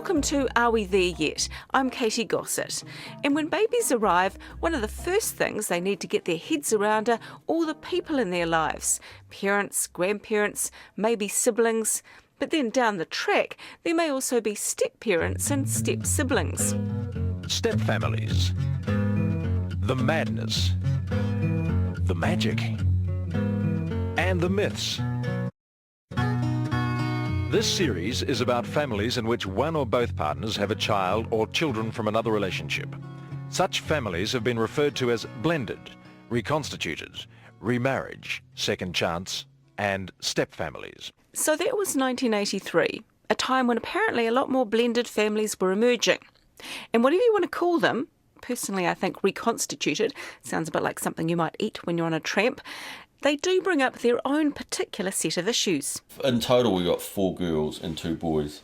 Welcome to Are We There Yet? I'm Katy Gosset. And when babies arrive, one of the first things they need to get their heads around are all the people in their lives. Parents, grandparents, maybe siblings. But then down the track, there may also be step-parents and step-siblings. Step-families. The madness. The magic. And the myths. This series is about families in which one or both partners have a child or children from another relationship. Such families have been referred to as blended, reconstituted, remarriage, second chance, and step-families. So that was 1983, a time when apparently a lot more blended families were emerging. And whatever you want to call them, personally I think reconstituted, sounds a bit like something you might eat when you're on a tramp, they do bring up their own particular set of issues. In total we got 4 girls and 2 boys,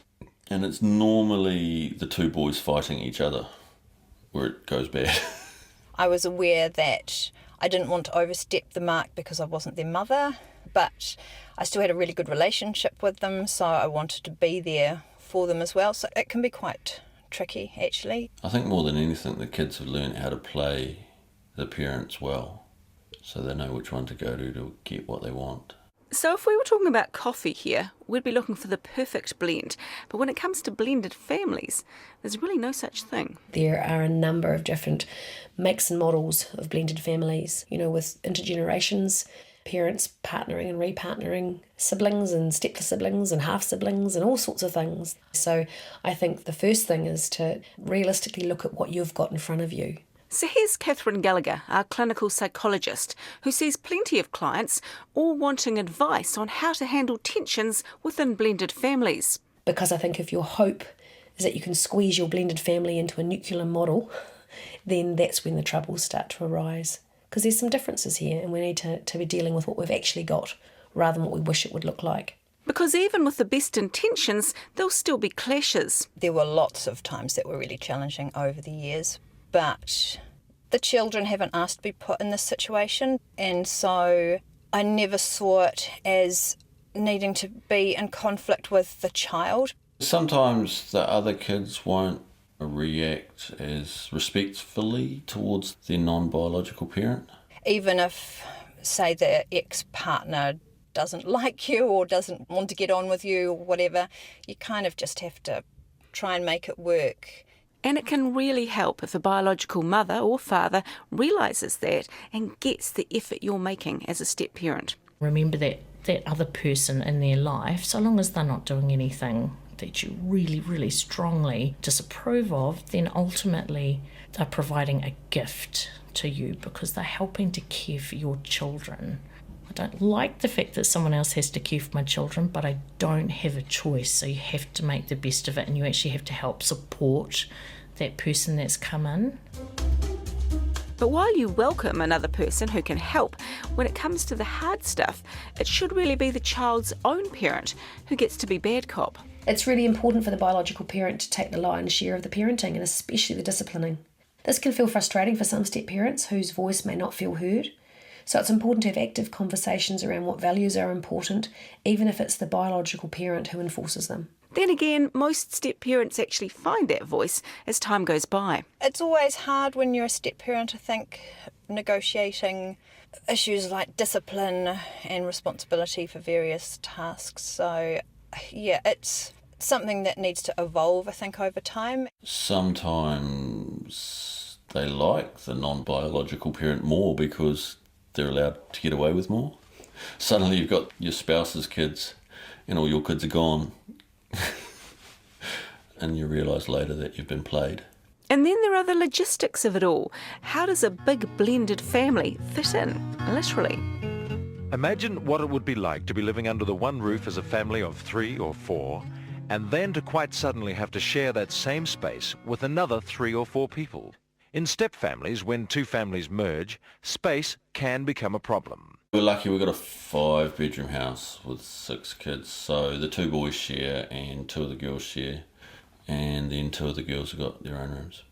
and it's normally the 2 boys fighting each other where it goes bad. I was aware that I didn't want to overstep the mark because I wasn't their mother, but I still had a really good relationship with them, so I wanted to be there for them as well. So it can be quite tricky, actually. I think more than anything the kids have learned how to play the parents well, so they know which one to go to get what they want. So if we were talking about coffee here, we'd be looking for the perfect blend. But when it comes to blended families, there's really no such thing. There are a number of different makes and models of blended families, with intergenerations, parents partnering and repartnering, siblings and step-siblings and half-siblings and all sorts of things. So I think the first thing is to realistically look at what you've got in front of you. So here's Catherine Gallagher, our clinical psychologist, who sees plenty of clients all wanting advice on how to handle tensions within blended families. Because I think if your hope is that you can squeeze your blended family into a nuclear model, then that's when the troubles start to arise. Because there's some differences here, and we need to be dealing with what we've actually got rather than what we wish it would look like. Because even with the best intentions, there'll still be clashes. There were lots of times that were really challenging over the years, but the children haven't asked to be put in this situation, and so I never saw it as needing to be in conflict with the child. Sometimes the other kids won't react as respectfully towards their non-biological parent. Even if, say, the ex-partner doesn't like you or doesn't want to get on with you or whatever, you kind of just have to try and make it work. And it can really help if a biological mother or father realises that and gets the effort you're making as a step-parent. Remember that other person in their life, so long as they're not doing anything that you really, really strongly disapprove of, then ultimately they're providing a gift to you because they're helping to care for your children. I don't like the fact that someone else has to care for my children, but I don't have a choice, so you have to make the best of it, and you actually have to help support that person that's come in. But while you welcome another person who can help, when it comes to the hard stuff, it should really be the child's own parent who gets to be bad cop. It's really important for the biological parent to take the lion's share of the parenting, and especially the disciplining. This can feel frustrating for some step-parents whose voice may not feel heard. So it's important to have active conversations around what values are important, even if it's the biological parent who enforces them. Then again, most step-parents actually find that voice as time goes by. It's always hard when you're a step-parent, I think, negotiating issues like discipline and responsibility for various tasks. So, yeah, it's something that needs to evolve, I think, over time. Sometimes they like the non-biological parent more because they're allowed to get away with more. Suddenly you've got your spouse's kids and all your kids are gone. And you realise later that you've been played. And then there are the logistics of it all. How does a big blended family fit in, literally? Imagine what it would be like to be living under the one roof as a family of 3 or 4, and then to quite suddenly have to share that same space with another 3 or 4 people. In step families, when 2 families merge, space can become a problem. We're lucky we've got a 5-bedroom house with 6 kids, so the 2 boys share and 2 of the girls share, and then 2 of the girls have got their own rooms,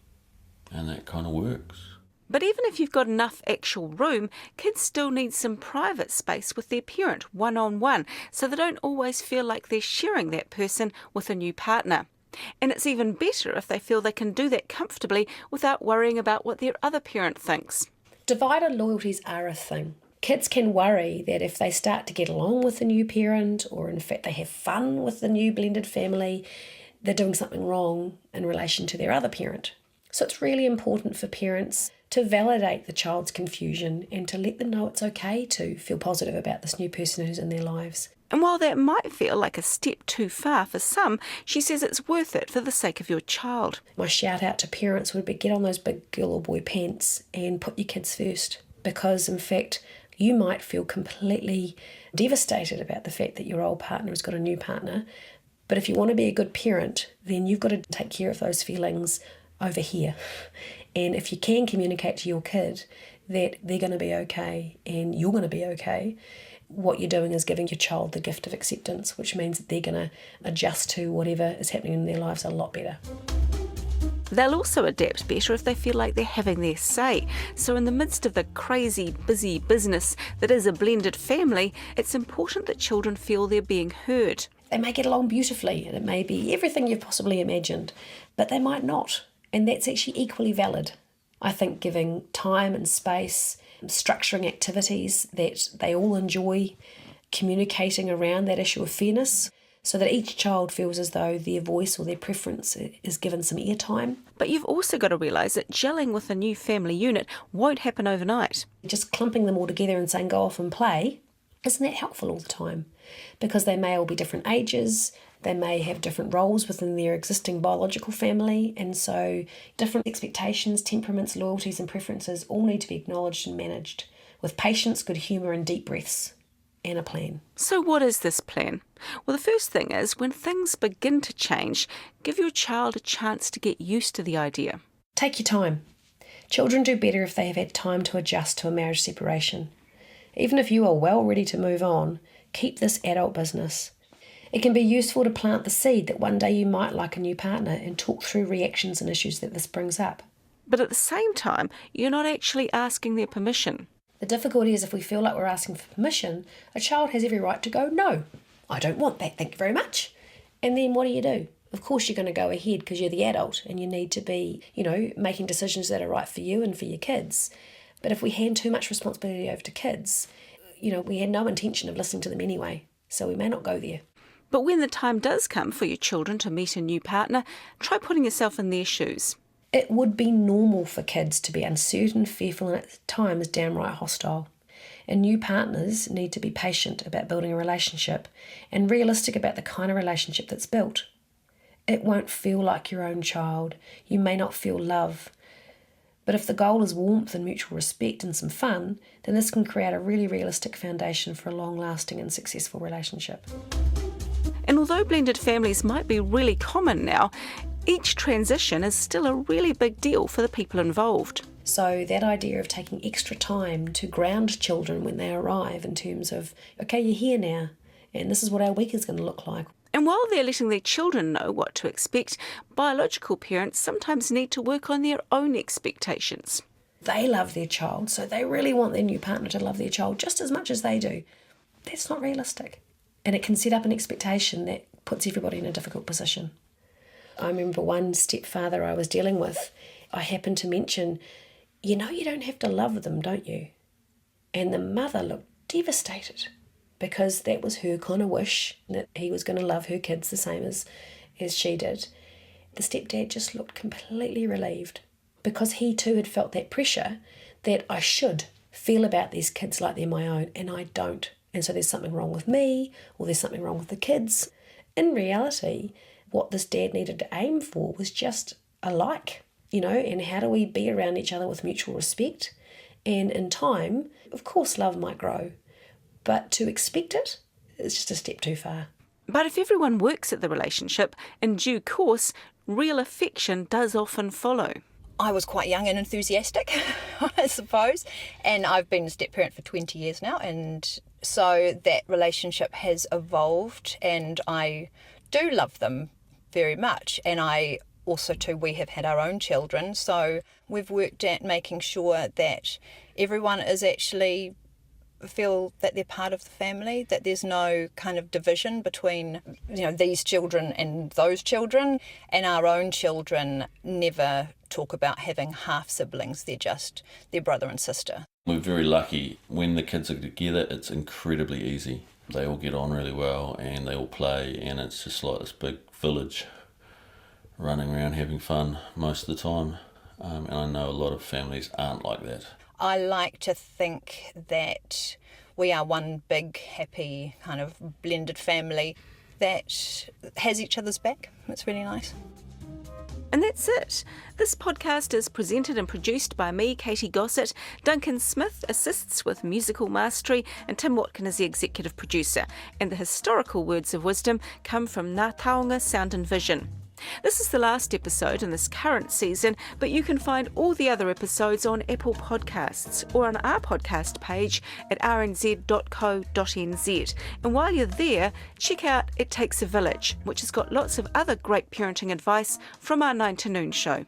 and that kind of works. But even if you've got enough actual room, kids still need some private space with their parent, one-on-one, so they don't always feel like they're sharing that person with a new partner. And it's even better if they feel they can do that comfortably without worrying about what their other parent thinks. Divided loyalties are a thing. Kids can worry that if they start to get along with the new parent, or in fact they have fun with the new blended family, they're doing something wrong in relation to their other parent. So it's really important for parents to validate the child's confusion and to let them know it's okay to feel positive about this new person who's in their lives. And while that might feel like a step too far for some, she says it's worth it for the sake of your child. My shout out to parents would be get on those big girl or boy pants and put your kids first, because in fact you might feel completely devastated about the fact that your old partner has got a new partner. But if you want to be a good parent, then you've got to take care of those feelings over here. And if you can communicate to your kid that they're going to be okay and you're going to be okay, what you're doing is giving your child the gift of acceptance, which means that they're going to adjust to whatever is happening in their lives a lot better. They'll also adapt better if they feel like they're having their say. So in the midst of the crazy, busy business that is a blended family, it's important that children feel they're being heard. They may get along beautifully and it may be everything you've possibly imagined, but they might not. And that's actually equally valid. I think giving time and space, structuring activities that they all enjoy, communicating around that issue of fairness, so that each child feels as though their voice or their preference is given some airtime. But you've also got to realise that gelling with a new family unit won't happen overnight. Just clumping them all together and saying go off and play, isn't that helpful all the time? Because they may all be different ages, they may have different roles within their existing biological family, and so different expectations, temperaments, loyalties and preferences all need to be acknowledged and managed with patience, good humour and deep breaths. And a plan. So what is this plan? Well, the first thing is, when things begin to change, give your child a chance to get used to the idea. Take your time. Children do better if they have had time to adjust to a marriage separation. Even if you are well ready to move on, keep this adult business. It can be useful to plant the seed that one day you might like a new partner and talk through reactions and issues that this brings up. But at the same time, you're not actually asking their permission. The difficulty is if we feel like we're asking for permission, a child has every right to go, no, I don't want that, thank you very much. And then what do? Of course you're going to go ahead because you're the adult and you need to be, making decisions that are right for you and for your kids. But if we hand too much responsibility over to kids, we had no intention of listening to them anyway, so we may not go there. But when the time does come for your children to meet a new partner, try putting yourself in their shoes. It would be normal for kids to be uncertain, fearful, and at times downright hostile. And new partners need to be patient about building a relationship and realistic about the kind of relationship that's built. It won't feel like your own child. You may not feel love. But if the goal is warmth and mutual respect and some fun, then this can create a really realistic foundation for a long-lasting and successful relationship. And although blended families might be really common now, each transition is still a really big deal for the people involved. So that idea of taking extra time to ground children when they arrive in terms of, okay, you're here now, and this is what our week is going to look like. And while they're letting their children know what to expect, biological parents sometimes need to work on their own expectations. They love their child, so they really want their new partner to love their child just as much as they do. That's not realistic. And it can set up an expectation that puts everybody in a difficult position. I remember one stepfather I was dealing with, I happened to mention, you don't have to love them, don't you? And the mother looked devastated because that was her kind of wish, that he was going to love her kids the same as she did. The stepdad just looked completely relieved because he too had felt that pressure that I should feel about these kids like they're my own, and I don't. And so there's something wrong with me, or there's something wrong with the kids. In reality, what this dad needed to aim for was just a like, and how do we be around each other with mutual respect? And in time, of course, love might grow, but to expect it is just a step too far. But if everyone works at the relationship, in due course, real affection does often follow. I was quite young and enthusiastic, I suppose, and I've been a step-parent for 20 years now, and so that relationship has evolved, and I do love them very much, and I also too, we have had our own children, so we've worked at making sure that everyone is actually feel that they're part of the family, that there's no kind of division between, these children and those children, and our own children never talk about having half siblings. They're just their brother and sister. We're very lucky. When the kids are together, it's incredibly easy. They all get on really well and they all play, and it's just like this big village running around having fun most of the time. And I know a lot of families aren't like that. I like to think that we are one big, happy, kind of blended family that has each other's back. It's really nice. And that's it. This podcast is presented and produced by me, Katy Gosset. Duncan Smith assists with musical mastery, and Tim Watkin is the executive producer. And the historical words of wisdom come from Ngā Taonga Sound and Vision. This is the last episode in this current season, but you can find all the other episodes on Apple Podcasts or on our podcast page at rnz.co.nz. And while you're there, check out It Takes a Village, which has got lots of other great parenting advice from our 9 to Noon show.